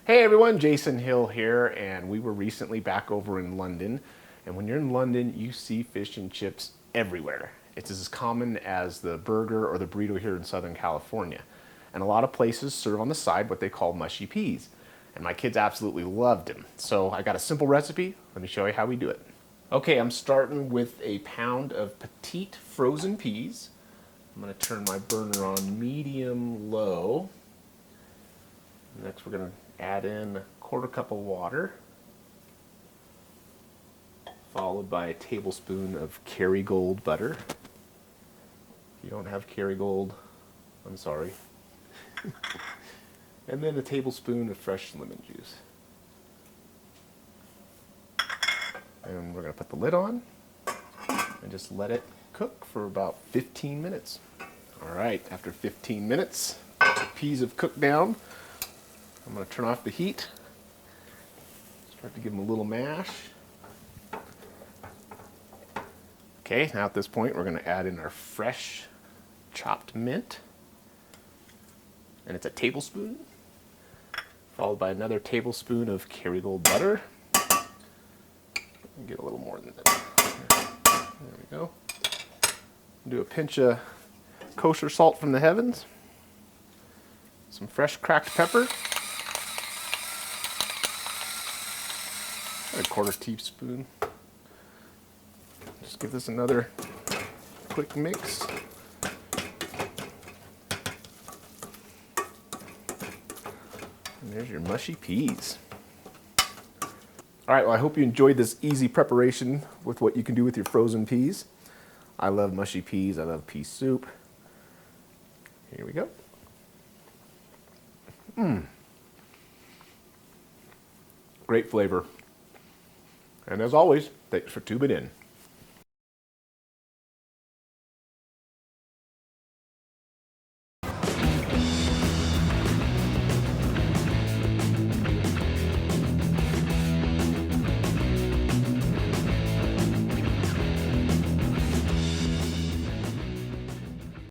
Hey everyone, Jason Hill here, and we were recently back over in London. And when you're in London, you see fish and chips everywhere. It's as common as the burger or the burrito here in Southern California. And a lot of places serve on the side what they call mushy peas. And my kids absolutely loved them. So I got a simple recipe. Let me show you how we do it. Okay, I'm starting with a pound of petite frozen peas. I'm going to turn my burner on medium low. Next we're going to add in a quarter cup of water, followed by a tablespoon of Kerrygold butter. If you don't have Kerrygold, I'm sorry. And then a tablespoon of fresh lemon juice. And we're going to put the lid on and just let it cook for about 15 minutes. All right, after 15 minutes, the peas have cooked down. I'm going to turn off the heat, start to give them a little mash. Okay, now at this point we're going to add in our fresh chopped mint, and it's a tablespoon, followed by another tablespoon of Kerrygold butter. Get a little more than that. There we go. Do a pinch of kosher salt from the heavens, some fresh cracked pepper, a quarter teaspoon. Just give this another quick mix. And there's your mushy peas. All right, well, I hope you enjoyed this easy preparation with what you can do with your frozen peas. I love mushy peas. I love pea soup. Here we go. Great flavor. And as always, thanks for tuning in.